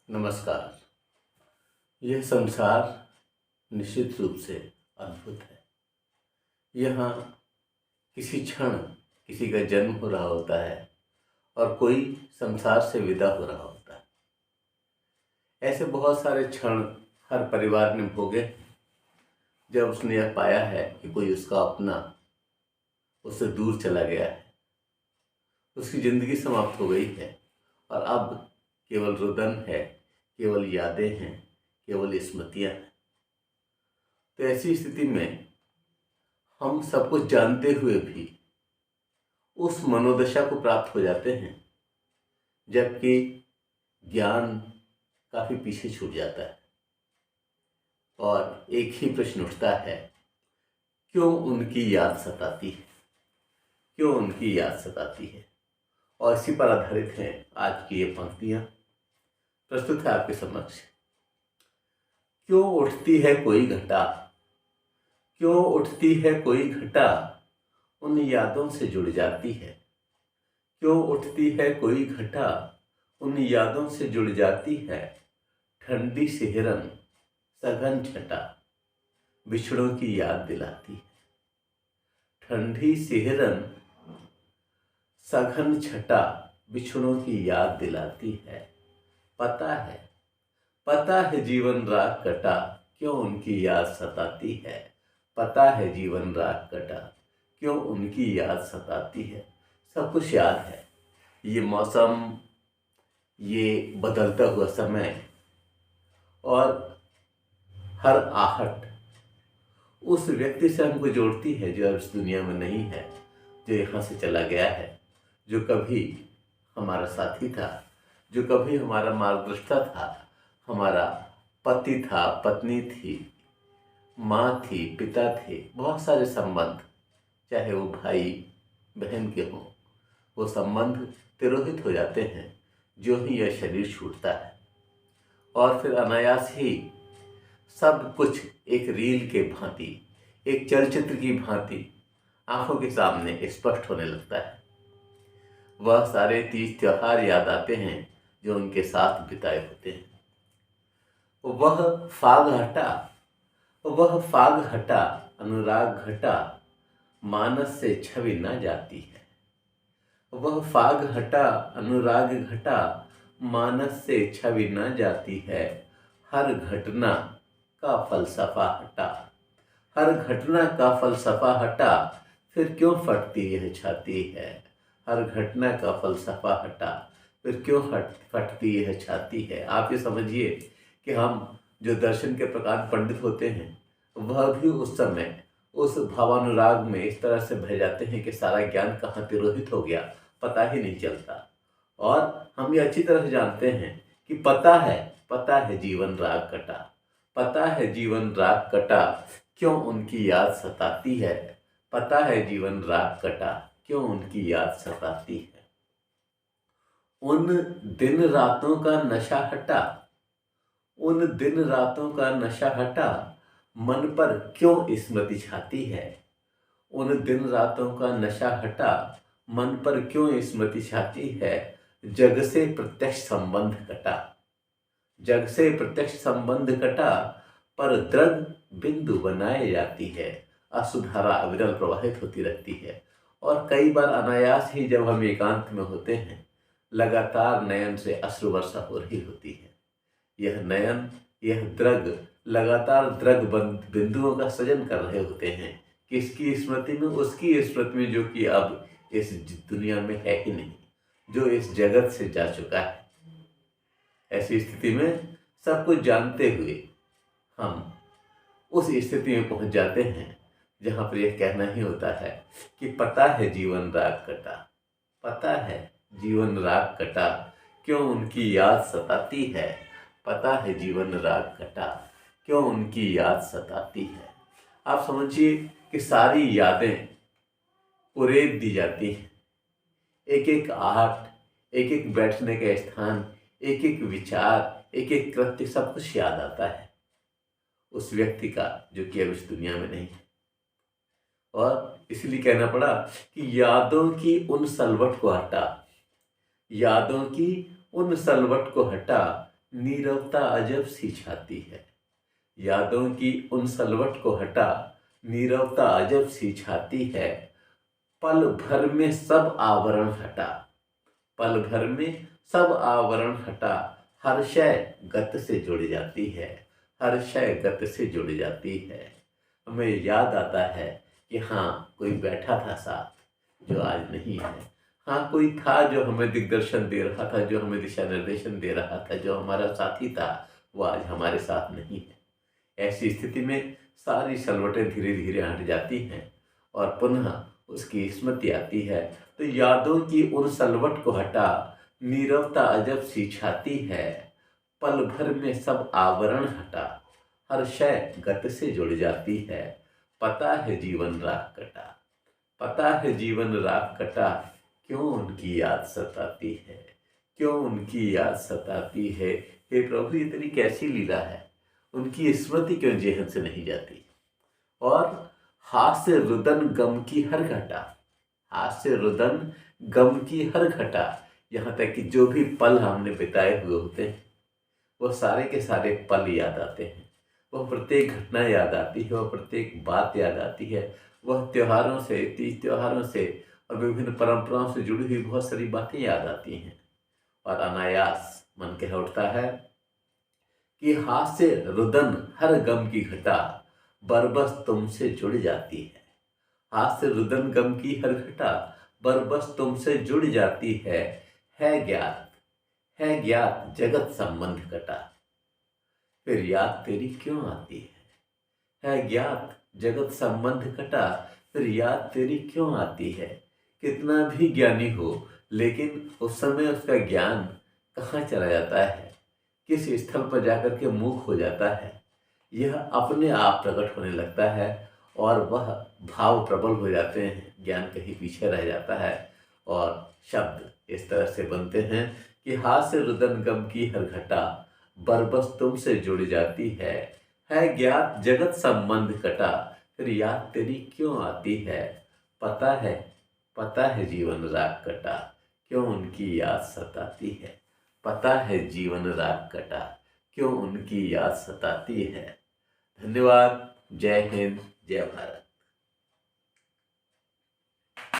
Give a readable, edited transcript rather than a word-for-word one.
नमस्कार। यह संसार निश्चित रूप से अद्भुत है। यहाँ किसी क्षण किसी का जन्म हो रहा होता है और कोई संसार से विदा हो रहा होता है। ऐसे बहुत सारे क्षण हर परिवार ने भोगे जब उसने यह पाया है कि कोई उसका अपना उससे दूर चला गया है, उसकी ज़िंदगी समाप्त हो गई है और अब केवल रुदन है, केवल यादें हैं, केवल स्मृतियाँ हैं। तो ऐसी स्थिति में हम सब कुछ जानते हुए भी उस मनोदशा को प्राप्त हो जाते हैं जबकि ज्ञान काफ़ी पीछे छूट जाता है और एक ही प्रश्न उठता है, क्यों उनकी याद सताती है, क्यों उनकी याद सताती है। और इसी पर आधारित हैं आज की ये पंक्तियाँ। प्रस्तुत है आपके समक्ष। क्यों उठती है कोई घटा, क्यों उठती है कोई घटा, उन यादों से जुड़ जाती है। क्यों उठती है कोई घटा, उन यादों से जुड़ जाती है। ठंडी सिहरन सघन छटा, बिछड़ों की याद दिलाती है। ठंडी सिहरन सघन छटा, बिछड़ों की याद दिलाती है। पता है जीवन रात कटा, क्यों उनकी याद सताती है। पता है जीवन रात कटा, क्यों उनकी याद सताती है। सब कुछ याद है, ये मौसम, ये बदलता हुआ समय और हर आहट उस व्यक्ति से हमको जोड़ती है जो अब इस दुनिया में नहीं है, जो यहाँ से चला गया है, जो कभी हमारा साथी था, जो कभी हमारा मार्गदर्शक था, हमारा पति था, पत्नी थी, माँ थी, पिता थे। बहुत सारे संबंध, चाहे वो भाई बहन के हों, वो संबंध तिरोहित हो जाते हैं जो ही यह शरीर छूटता है और फिर अनायास ही सब कुछ एक रील के भांति, एक चलचित्र की भांति आंखों के सामने स्पष्ट होने लगता है। वह सारे तीज त्योहार याद आते हैं जो उनके साथ बिताए होते हैं। वह फाग हटा, अनुराग घटा, मानस से छवि न जाती है। वह फाग हटा, अनुराग घटा, मानस से छवि न जाती है। हर घटना का फलसफा हटा, हर घटना का फलसफा हटा, फिर क्यों फटती यह छाती है। हर घटना का फलसफा हटा, फिर क्यों फटती यह छाती है। आप ये समझिए कि हम जो दर्शन के प्रकार पंडित होते हैं वह भी उस समय उस भावानुराग में इस तरह से बह जाते हैं कि सारा ज्ञान कहाँ तिरोहित हो गया पता ही नहीं चलता। और हम ये अच्छी तरह से जानते हैं कि पता है जीवन राग कटा, पता है जीवन राग कटा, क्यों उनकी याद सताती है। पता है जीवन राग कटा, क्यों उनकी याद सताती है। उन दिन रातों का नशा हटा, उन दिन रातों का नशा हटा, मन पर क्यों स्मृति छाती है। उन दिन रातों का नशा हटा, मन पर क्यों स्मृति छाती है। जग से प्रत्यक्ष संबंध कटा, जग से प्रत्यक्ष संबंध कटा, पर द्रग बिंदु बनाए जाती है। अश्रुधारा अविरल प्रवाहित होती रहती है और कई बार अनायास ही जब हम एकांत में होते हैं लगातार नयन से अश्रु वर्षा हो रही होती है। यह नयन, यह द्रग लगातार द्रग बिंदुओं का सृजन कर रहे होते हैं, किसकी स्मृति में, उसकी स्मृति में जो कि अब इस दुनिया में है ही नहीं, जो इस जगत से जा चुका है। ऐसी स्थिति में सब कुछ जानते हुए हम उस स्थिति में पहुंच जाते हैं जहां पर यह कहना ही होता है कि पता है जीवन राग कटा, पता है जीवन राग कटा, क्यों उनकी याद सताती है। पता है जीवन राग कटा, क्यों उनकी याद सताती है। आप समझिए कि सारी यादें उड़ेल दी जाती हैं। एक एक आहट, एक एक बैठने का स्थान, एक एक विचार, एक एक कृत्य, सब कुछ याद आता है उस व्यक्ति का जो कि अब इस दुनिया में नहीं है। और इसलिए कहना पड़ा कि यादों की उन सलवट को हटा, यादों की उन सलवट को हटा, नीरवता अजब सी छाती है। यादों की उन सलवट को हटा, नीरवता अजब सी छाती है। पल भर में सब आवरण हटा, पल भर में सब आवरण हटा। हर शय गत से जुड़ जाती है, हर शय गत से जुड़ जाती है। हमें याद आता है कि हाँ, कोई बैठा था साथ जो आज नहीं है। हाँ, कोई था जो हमें दिग्दर्शन दे रहा था, जो हमें दिशा निर्देशन दे रहा था, जो हमारा साथी था, वो आज हमारे साथ नहीं है। ऐसी स्थिति में सारी सलवटें धीरे धीरे हट जाती हैं और पुनः उसकी स्मृति आती है। तो यादों की उन सलवट को हटा, नीरवता अजब सी छाती है। पल भर में सब आवरण हटा, हर शय गत से जुड़ जाती है। पता है जीवन राह कटा, पता है जीवन राह कटा। क्यों उनकी याद सताती है, क्यों उनकी याद सताती है। हे प्रभु, ये तेरी कैसी लीला है। उनकी स्मृति क्यों जेहन से नहीं जाती। और हास्य रुदन गम की हर घटा, हास्य रुदन गम की हर घटा। यहाँ तक कि जो भी पल हमने बिताए हुए होते हैं, वो सारे के सारे पल याद आते हैं। वह प्रत्येक घटना याद आती है, वह प्रत्येक बात याद आती है। वह त्योहारों से, तीज त्योहारों से और विभिन्न परंपराओं से जुड़ी हुई बहुत सारी बातें याद आती हैं। और अनायास मन कह उठता है कि हास्य रुदन हर गम की घटा, बरबस तुमसे जुड़ जाती है। हास्य रुदन गम की हर घटा, बरबस तुमसे जुड़ जाती है। है ज्ञात, है ज्ञात जगत संबंध कटा, फिर याद तेरी क्यों आती है ज्ञात जगत संबंध कटा, फिर याद तेरी क्यों आती है। कितना भी ज्ञानी हो, लेकिन उस समय उसका ज्ञान कहाँ चला जाता है, किस स्थल पर जाकर के मूक हो जाता है, यह अपने आप प्रकट होने लगता है और वह भाव प्रबल हो जाते हैं। ज्ञान कहीं पीछे रह जाता है और शब्द इस तरह से बनते हैं कि हास्य रुदन गम की हर घटा, बरबस तुमसे जुड़ जाती है ज्ञात जगत संबंध कटा, फिर याद तेरी क्यों आती है। पता है, पता है जीवन राग कटा, क्यों उनकी याद सताती है। पता है जीवन राग कटा, क्यों उनकी याद सताती है। धन्यवाद। जय हिंद, जय भारत।